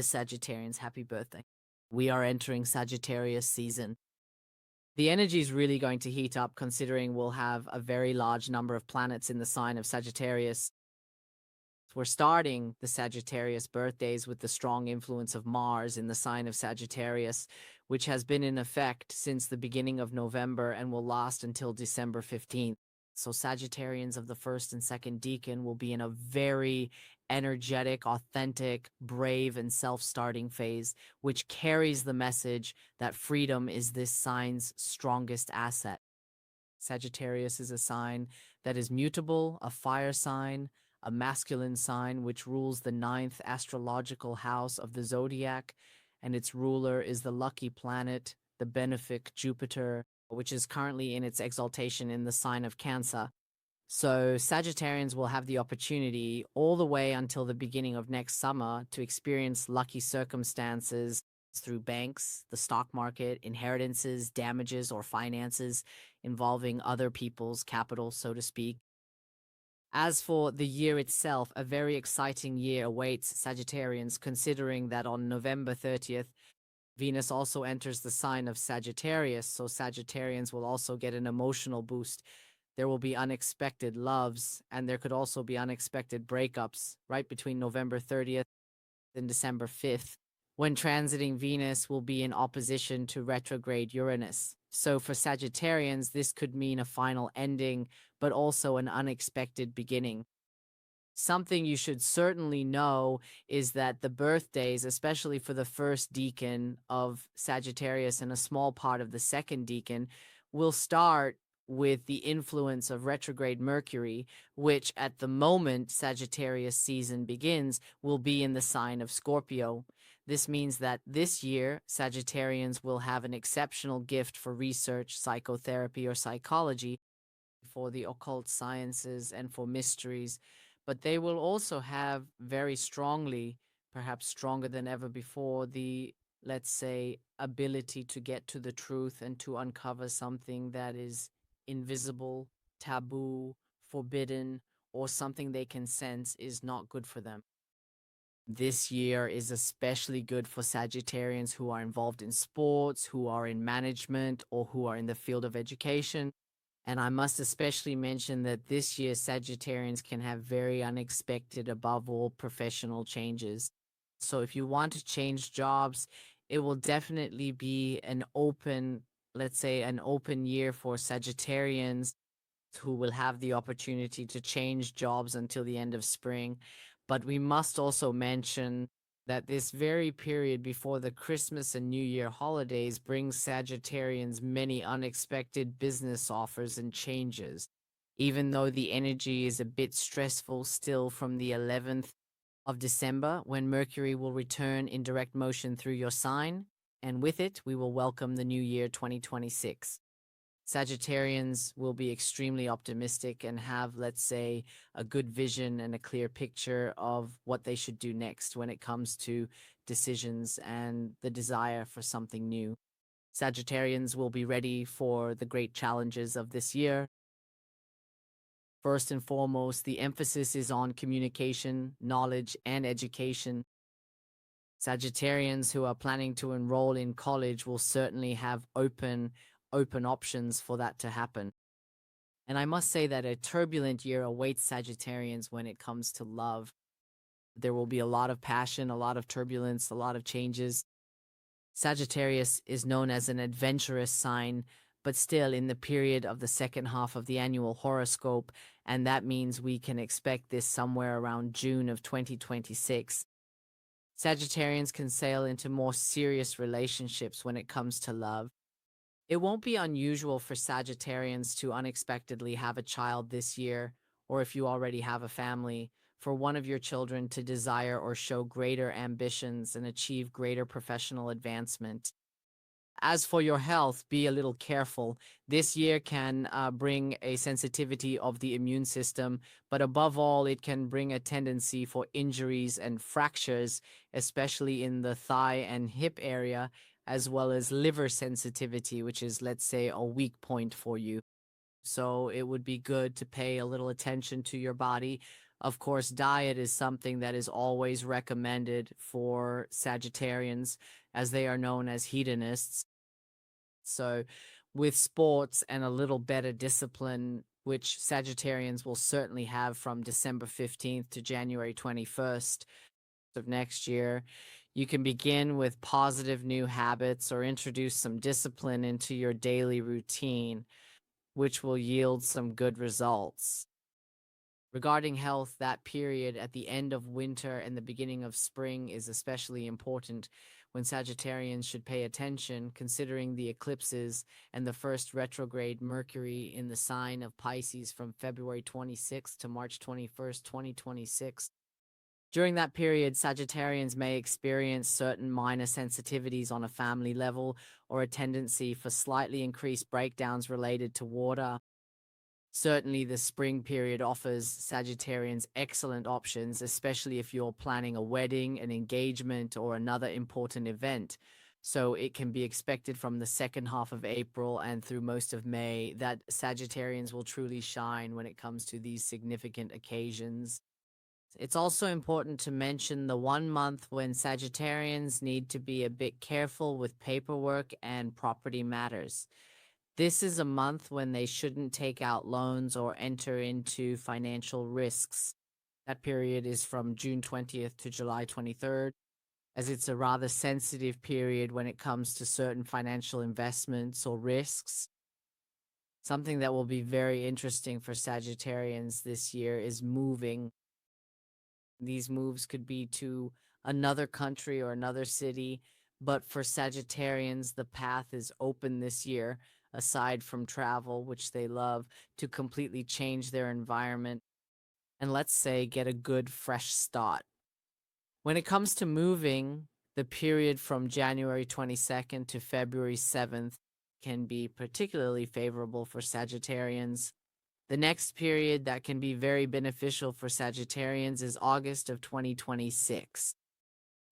Sagittarians, happy birthday. We are entering Sagittarius season. The energy is really going to heat up considering we'll have a very large number of planets in the sign of Sagittarius. We're starting the Sagittarius birthdays with the strong influence of Mars in the sign of Sagittarius, which has been in effect since the beginning of November and will last until December 15th. So Sagittarians of the first and second decan will be in a very energetic, authentic, brave, and self-starting phase, which carries the message that freedom is this sign's strongest asset. Sagittarius is a sign that is mutable, a fire sign, a masculine sign which rules the ninth astrological house of the zodiac, and its ruler is the lucky planet, the benefic Jupiter, which is currently in its exaltation in the sign of Cancer. So Sagittarians will have the opportunity all the way until the beginning of next summer to experience lucky circumstances through banks, the stock market, inheritances, damages, or finances involving other people's capital, so to speak. As for the year itself, a very exciting year awaits Sagittarians, considering that on November 30th, Venus also enters the sign of Sagittarius, so Sagittarians will also get an emotional boost. There will be unexpected loves, and there could also be unexpected breakups right between November 30th and December 5th, when transiting Venus will be in opposition to retrograde Uranus. So for Sagittarians, this could mean a final ending, but also an unexpected beginning. Something you should certainly know is that the birthdays, especially for the first decan of Sagittarius and a small part of the second decan, will start with the influence of retrograde Mercury, which at the moment Sagittarius season begins, will be in the sign of Scorpio. This means that this year, Sagittarians will have an exceptional gift for research, psychotherapy, or psychology, for the occult sciences, and for mysteries. But they will also have very strongly, perhaps stronger than ever before, the, let's say, ability to get to the truth and to uncover something that is invisible, taboo, forbidden, or something they can sense is not good for them. This year is especially good for Sagittarians who are involved in sports, who are in management, or who are in the field of education. And I must especially mention that this year Sagittarians can have very unexpected, above all, professional changes. So if you want to change jobs, it will definitely be an open, let's say, an open year for Sagittarians who will have the opportunity to change jobs until the end of spring. But we must also mention that this very period before the Christmas and New Year holidays brings Sagittarians many unexpected business offers and changes. Even though the energy is a bit stressful still from the 11th of December, when Mercury will return in direct motion through your sign, and with it, we will welcome the new year 2026. Sagittarians will be extremely optimistic and have, let's say, a good vision and a clear picture of what they should do next when it comes to decisions and the desire for something new. Sagittarians will be ready for the great challenges of this year. First and foremost, the emphasis is on communication, knowledge, and education. Sagittarians who are planning to enroll in college will certainly have open options for that to happen. And I must say that a turbulent year awaits Sagittarians when it comes to love. There will be a lot of passion, a lot of turbulence, a lot of changes. Sagittarius is known as an adventurous sign, but still in the period of the second half of the annual horoscope, and that means we can expect this somewhere around June of 2026. Sagittarians can sail into more serious relationships when it comes to love. It won't be unusual for Sagittarians to unexpectedly have a child this year, or if you already have a family, for one of your children to desire or show greater ambitions and achieve greater professional advancement. As for your health, be a little careful. This year can bring a sensitivity of the immune system, but above all, it can bring a tendency for injuries and fractures, especially in the thigh and hip area, as well as liver sensitivity, which is, let's say, a weak point for you. So it would be good to pay a little attention to your body. Of course, diet is something that is always recommended for Sagittarians, as they are known as hedonists. So, with sports and a little better discipline, which Sagittarians will certainly have from December 15th to January 21st of next year, you can begin with positive new habits or introduce some discipline into your daily routine, which will yield some good results. Regarding health, that period at the end of winter and the beginning of spring is especially important when Sagittarians should pay attention, considering the eclipses and the first retrograde Mercury in the sign of Pisces from February 26th to March 21st, 2026. During that period, Sagittarians may experience certain minor sensitivities on a family level or a tendency for slightly increased breakdowns related to water. Certainly, the spring period offers Sagittarians excellent options, especially if you're planning a wedding, an engagement, or another important event. So, it can be expected from the second half of April and through most of May that Sagittarians will truly shine when it comes to these significant occasions. It's also important to mention the 1 month when Sagittarians need to be a bit careful with paperwork and property matters. This is a month when they shouldn't take out loans or enter into financial risks. That period is from June 20th to July 23rd, as it's a rather sensitive period when it comes to certain financial investments or risks. Something that will be very interesting for Sagittarians this year is moving. These moves could be to another country or another city, but for Sagittarians, the path is open this year, aside from travel, which they love, to completely change their environment and, let's say, get a good fresh start. When it comes to moving, the period from January 22nd to February 7th can be particularly favorable for Sagittarians. The next period that can be very beneficial for Sagittarians is August of 2026.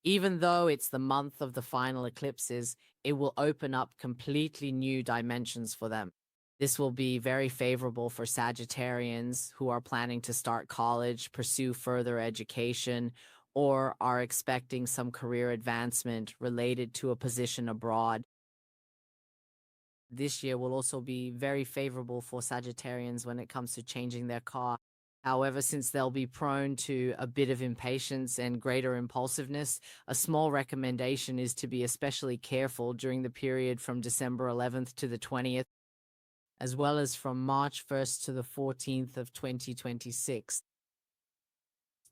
Even though it's the month of the final eclipses, it will open up completely new dimensions for them. This will be very favorable for Sagittarians who are planning to start college, pursue further education, or are expecting some career advancement related to a position abroad. This year will also be very favorable for Sagittarians when it comes to changing their car. However, since they'll be prone to a bit of impatience and greater impulsiveness, a small recommendation is to be especially careful during the period from December 11th to the 20th, as well as from March 1st to the 14th of 2026,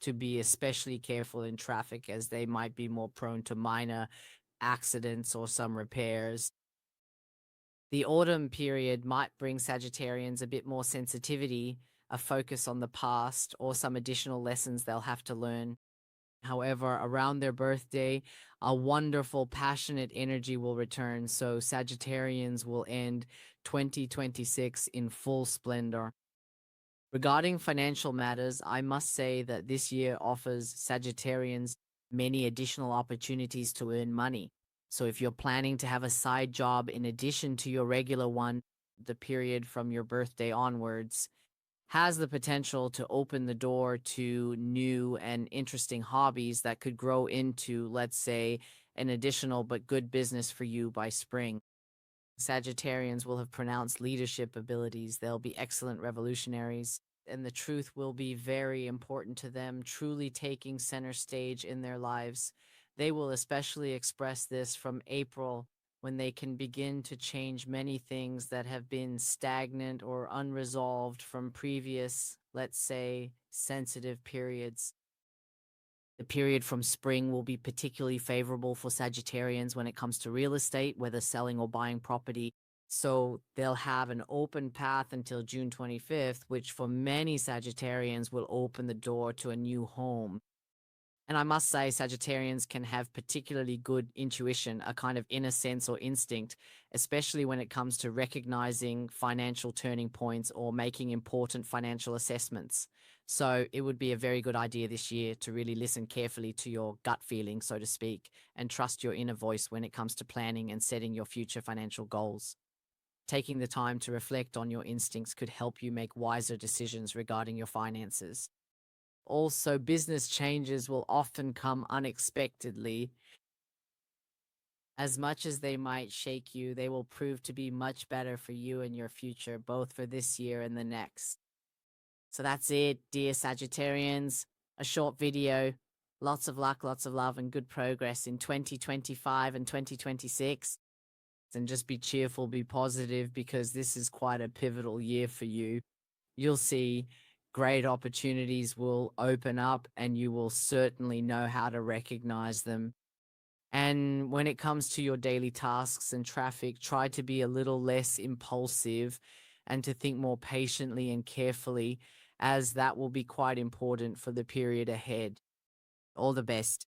to be especially careful in traffic as they might be more prone to minor accidents or some repairs. The autumn period might bring Sagittarians a bit more sensitivity, a focus on the past, or some additional lessons they'll have to learn. However, around their birthday, a wonderful, passionate energy will return, so Sagittarians will end 2026 in full splendor. Regarding financial matters, I must say that this year offers Sagittarians many additional opportunities to earn money. So if you're planning to have a side job in addition to your regular one, the period from your birthday onwards has the potential to open the door to new and interesting hobbies that could grow into, let's say, an additional but good business for you by spring. Sagittarians will have pronounced leadership abilities. They'll be excellent revolutionaries, and the truth will be very important to them, truly taking center stage in their lives. They will especially express this from April, when they can begin to change many things that have been stagnant or unresolved from previous, let's say, sensitive periods. The period from spring will be particularly favorable for Sagittarians when it comes to real estate, whether selling or buying property. So they'll have an open path until June 25th, which for many Sagittarians will open the door to a new home. And I must say, Sagittarians can have particularly good intuition, a kind of inner sense or instinct, especially when it comes to recognizing financial turning points or making important financial assessments. So it would be a very good idea this year to really listen carefully to your gut feeling, so to speak, and trust your inner voice when it comes to planning and setting your future financial goals. Taking the time to reflect on your instincts could help you make wiser decisions regarding your finances. Also, business changes will often come unexpectedly. As much as they might shake you, they will prove to be much better for you and your future, both for this year and the next. So that's it, dear Sagittarians. A short video. Lots of luck, lots of love, and good progress in 2025 and 2026. And just be cheerful, be positive, because this is quite a pivotal year for you. You'll see great opportunities will open up, and you will certainly know how to recognize them. And when it comes to your daily tasks and traffic, try to be a little less impulsive and to think more patiently and carefully, as that will be quite important for the period ahead. All the best.